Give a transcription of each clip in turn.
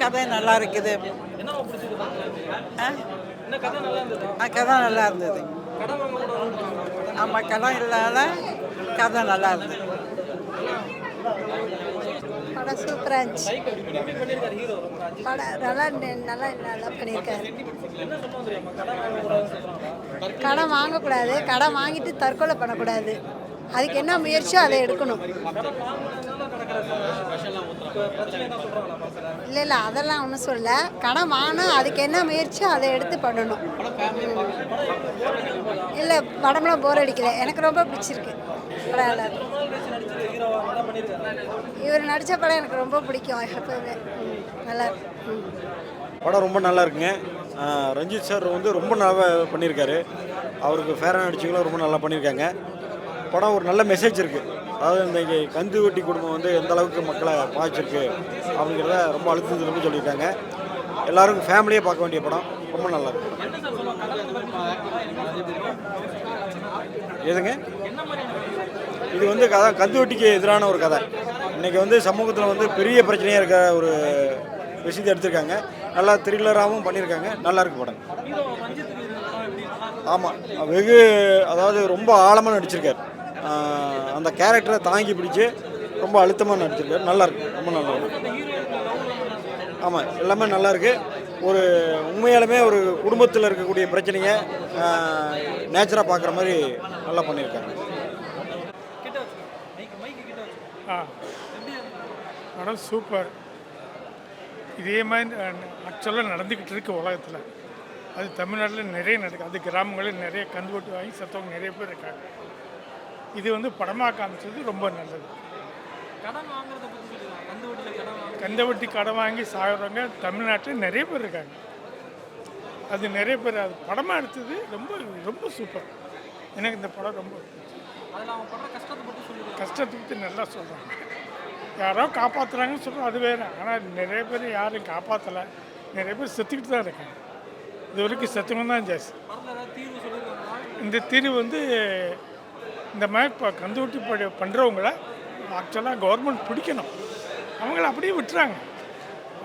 கதை நல்லா இருக்குது. என்னவா பிடிச்சது படத்துல? ஆ என்ன கதை நல்லா இருந்ததா? கதை நல்லா இருந்தது. கடன் வாங்க கூட ஆமாம், கடன் இல்லாத கதை நல்லா இருந்தது. படம் சூப்பராக இருந்துச்சு. லைக் எப்படி பண்ணியிருக்காரு ஹீரோ? ரொம்ப அஜித் படம் நல்லா நல்லா நல்லா பண்ணியிருக்காரு. என்ன சொல்ல வந்துருமா? கடன் வாங்க கூடாதுன்னு சொல்றாங்க. கடன் வாங்கக்கூடாது, கடன் வாங்கிட்டு தற்கொலை பண்ணக்கூடாது. அதுக்கு என்ன முயற்சியோ அதை எடுக்கணும். கடன் வாங்கினதுனால நடக்கிற பிரச்சனை தான் சொல்றாங்களா படத்துல? இல்லை இல்லை, அதெல்லாம் ஒன்றும் சொல்லல. கடன் வாங்கினா அதுக்கு என்ன முயற்சியோ அதை எடுத்து பண்ணணும். இல்லை, படம்லாம் போர் அடிக்கல, எனக்கு ரொம்ப பிடிச்சிருக்கு. படம் நல்லா இருக்கு. ரொம்ப நாள் கழிச்சு நடிச்சது ஹீரோவா நல்லா பண்ணியிருக்காரு. இவர் நடித்த படம் எனக்கு ரொம்ப பிடிக்கும் எப்போவுமே. நல்லா இருக்கு. படம் ரொம்ப நல்லா இருக்குங்க. ரஞ்சித் சார் வந்து ரொம்ப நல்லா பண்ணியிருக்காரு. அவருக்கு ஃபேராக நடிச்சவங்களும் ரொம்ப நல்லா பண்ணியிருக்காங்க. படம் ஒரு நல்ல மெசேஜ் இருக்குது. அதாவது இந்த கந்து வெட்டி குடும்பம் வந்து எந்த அளவுக்கு மக்களை பாதிச்சிருக்கு அப்படிங்கிறத ரொம்ப அழுத்தம் சொல்லியிருக்காங்க. எல்லாருக்கும் ஃபேமிலியாக பார்க்க வேண்டிய படம். ரொம்ப நல்லா இருக்கு. எதுங்க இது வந்து கதை கந்து வெட்டிக்கு எதிரான ஒரு கதை. இன்றைக்கி வந்து சமூகத்தில் வந்து பெரிய பிரச்சனையாக இருக்க ஒரு விஷயத்தை எடுத்திருக்காங்க. நல்லா த்ரில்லராகவும் பண்ணியிருக்காங்க. நல்லா இருக்கு படம். ஆமாம், வெகு அதாவது ரொம்ப ஆழமாக நடிச்சிருக்கார். அந்த கேரக்டரை தாங்கி பிடிச்சி ரொம்ப அழுத்தமாக நடிச்சிருக்காரு. நல்லா இருக்கு, ரொம்ப நல்லா இருக்கு. ஆமாம், எல்லாமே நல்லா இருக்கு. ஒரு உண்மையாலுமே ஒரு குடும்பத்தில் இருக்கக்கூடிய பிரச்சனையை நேச்சராக பார்க்குற மாதிரி நல்லா பண்ணியிருக்காங்க. படம் சூப்பர். இதே மாதிரி ஆக்சுவலாக நடந்துக்கிட்டு இருக்கு உலகத்தில். அது தமிழ்நாட்டில் நிறைய நடக்குது. அது கிராமங்களில் நிறைய கந்து வெட்டி வாங்கி செத்தவங்க நிறைய பேர் இருக்காங்க. இது வந்து படமாக காமிச்சது ரொம்ப நல்லது. கந்து வெட்டி கடன் வாங்கி சாகிறவங்க தமிழ்நாட்டில் நிறைய பேர் இருக்காங்க. அது நிறைய பேர் அது படமாக எடுத்தது ரொம்ப ரொம்ப சூப்பர். எனக்கு இந்த படம் ரொம்ப கஷ்டத்தை பற்றி நல்லா சொல்கிறாங்க. யாரோ காப்பாற்றுறாங்கன்னு சொல்கிறோம், அது வேறு. ஆனால் நிறைய பேர் யாரும் காப்பாற்றலை. நிறைய பேர் செத்துக்கிட்டு தான் இருக்காங்க. இது வரைக்கும் செத்துவங்க தான் ஜாஸ்தி. இந்த தீர்வு வந்து இந்த மாதிரி இப்போ கந்து வெட்டி பண்ணுறவங்கள ஆக்சுவலாக கவர்மெண்ட் பிடிக்கணும். அவங்கள அப்படியே விட்டுறாங்க.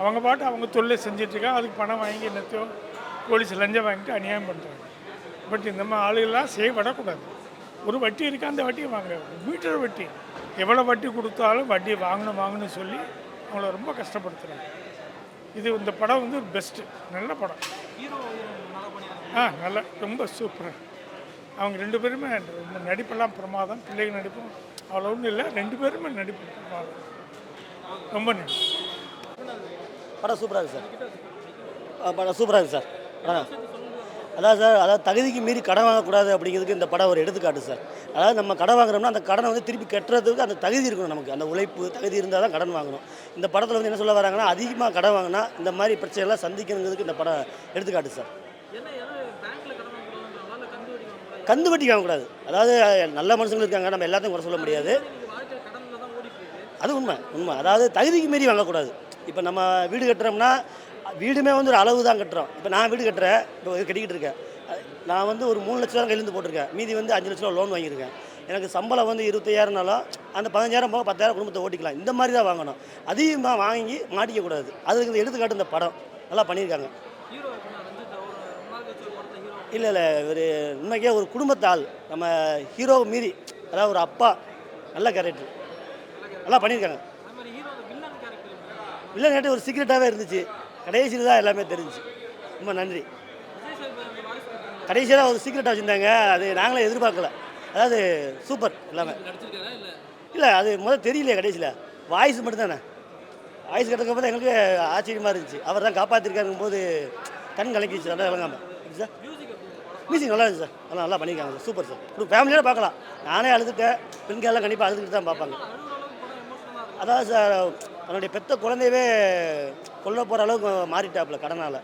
அவங்க பாட்டு அவங்க தொழிலை செஞ்சிட்ருக்காங்க. அதுக்கு பணம் வாங்கி என்னத்தையோ போலீஸ் லஞ்சம் வாங்கிட்டு அநியாயம் பண்ணுறாங்க. பட் இந்த மாதிரி ஆளுகள்லாம் செய்யப்படக்கூடாது. ஒரு வட்டி இருக்குது, அந்த வட்டியை வாங்க. மீட்டர் வட்டி எவ்வளோ வட்டி கொடுத்தாலும் வட்டி வாங்கணும்னு சொல்லி அவங்கள ரொம்ப கஷ்டப்படுத்துகிறாங்க. இது இந்த படம் வந்து பெஸ்ட்டு, நல்ல படம். நல்லா ரொம்ப சூப்பராக. அவங்க ரெண்டு பேருமே ரொம்ப நடிப்பெல்லாம் பிரமாதம். பிள்ளைகள் நடிப்பும் அவ்வளோ ஒன்றும் இல்லை, ரெண்டு பேருமே நடிப்பு பிரமாதம். ரொம்ப நன்றி. படம் சூப்பராக இருக்குது சார். படம் சூப்பராக இருக்குது சார். அதாவது தகுதிக்கு மீறி கடன் வாங்கக்கூடாது அப்படிங்கிறதுக்கு இந்த படம் ஒரு எடுத்துக்காட்டு சார். அதாவது நம்ம கடன் வாங்குறோம்னா அந்த கடனை வந்து திருப்பி கட்டுறதுக்கு அந்த தகுதி இருக்கணும். நமக்கு அந்த உழைப்பு தகுதி இருந்தால் தான் கடன் வாங்கணும். இந்த படத்தில் வந்து என்ன சொல்ல வராங்கன்னா, அதிகமாக கடன் வாங்கினா இந்த மாதிரி பிரச்சனைலாம் சந்திக்கணுங்கிறதுக்கு இந்த படம் எடுத்துக்காட்டு சார். கந்து வட்டி வாங்கக்கூடாது. அதாவது நல்ல மனுஷங்களும் இருக்காங்க, நம்ம எல்லாத்தையும் குறை சொல்ல முடியாது. அது உண்மை. அதாவது தகுதிக்கு மீறி வாங்கக்கூடாது. இப்போ நம்ம வீடு கட்டுறோம்னா வீடுமே வந்து ஒரு அளவு தான் கட்டுறோம். இப்போ நான் வீடு கட்டுறேன், இப்போ கட்டிக்கிட்டு இருக்கேன். நான் வந்து ஒரு 3 லட்ச ரூபா கையிலேருந்து போட்டிருக்கேன். மீதி வந்து 5 லட்ச ரூபா லோன் வாங்கியிருக்கேன். எனக்கு சம்பளம் வந்து 25,000னாலும் அந்த 15,000 போக 10,000 குடும்பத்தை ஓட்டிக்கலாம். இந்த மாதிரி தான் வாங்கணும். அதிகமாக வாங்கி மாட்டிக்கக்கூடாது. அதுக்கு எடுத்துக்காட்டு இந்த படம் நல்லா பண்ணியிருக்காங்க. இல்லை ஒரு உண்மைக்கே ஒரு குடும்பத்தால் நம்ம ஹீரோவை மீறி, அதாவது ஒரு அப்பா, நல்ல கேரக்டர் நல்லா பண்ணியிருக்காங்க. வில்லன் கேரக்டர் ஒரு சீக்ரெட்டாகவே இருந்துச்சு. கடைசியில் தான் எல்லாமே தெரிஞ்சிச்சு. ரொம்ப நன்றி. கடைசியாக ஒரு சீக்ரெட்டாக வச்சுருந்தாங்க, அது நாங்களே எதிர்பார்க்கல. அதாவது சூப்பர் எல்லாமே. இல்லை அது முதல்ல தெரியலையே, கடைசியில் வாய்ஸ் மட்டும்தானே. வாய்ஸ் கேட்டதுக்கப்புறம் எங்களுக்கு ஆச்சரியமாக இருந்துச்சு. அவர் தான் காப்பாற்றிருக்காருங்கும் போது கண் கலக்கிச்சு. நல்லா விளங்காமல் சார். மியூசிக் நல்லா இருந்துச்சு சார். நல்லா பண்ணியிருக்காங்க சார். Super sir. ஒரு ஃபேமிலியோட பார்க்கலாம். நானே அழுதுட்டேன். பெண்கள்லாம் கண்டிப்பாக அழுதுகிட்டு தான் பார்ப்பாங்க. அதாவது சார், அவனுடைய பெத்த குழந்தையவே கொல்ல போகிற அளவுக்கு மாறிட்டாப்புல கடனால்.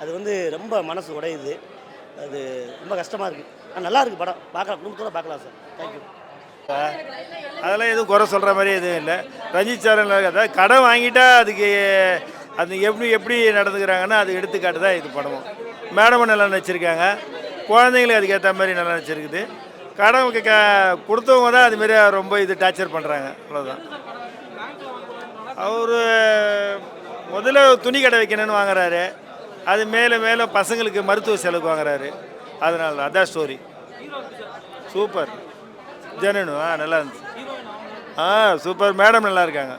அது வந்து ரொம்ப மனசு உடையுது. அது ரொம்ப கஷ்டமாக இருக்குது. நல்லா இருக்குது படம். பார்க்கலாம், குடும்பத்தோடு பார்க்கலாம் சார். தேங்க்யூ. அதெல்லாம் எதுவும் குறை சொல்கிற மாதிரி எதுவும் இல்லை. ரஞ்சித் சார் அதாவது கடன் வாங்கிட்டா அதுக்கு அது எப்படி நடந்துக்கிறாங்கன்னா அது எடுத்துக்காட்டு தான் இது படமும். மேடமும் நல்லா நடிச்சிருக்காங்க. குழந்தைங்களுக்கு அதுக்கேற்ற மாதிரி நல்லா நடிச்சிருக்குது. கடன் கொடுத்தவங்க தான் அதுமாரி ரொம்ப டார்ச்சர் பண்ணுறாங்க. அவ்வளோதான். அவர் முதல்ல துணி கடை வைக்கணும்னு வாங்குறாரு, அது மேலே மேலே பசங்களுக்கு மருத்துவ செலவுக்கு வாங்குறாரு. அதனால அதான் ஸ்டோரி. சூப்பர். ஜெனூன் நல்லா இருந்துச்சு. சூப்பர். மேடம் நல்லா இருக்காங்க.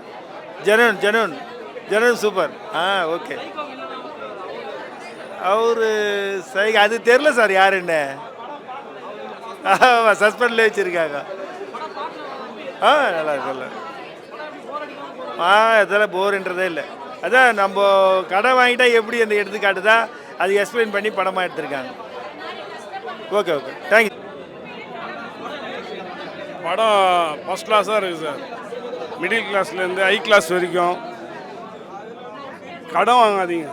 Genuine super. ஓகே. அவரு சரி அது தெரில சார் யாருன்னு. சஸ்பெண்ட்லேயே வச்சுருக்காங்க. நல்லா இருக்குல்ல. இதெல்லாம் போர்ன்றதே இல்லை. அதான் நம்ம கடை வாங்கிட்டா எப்படி அந்த எடுத்துக்காட்டு தான் அது எக்ஸ்பிளைன் பண்ணி படமாக எடுத்திருக்காங்க. Okay thank you. படம் ஃபஸ்ட் கிளாஸாக இருக்குது சார். மிடில் கிளாஸ்லேருந்து ஹை கிளாஸ் வரைக்கும் கடன் வாங்காதீங்க.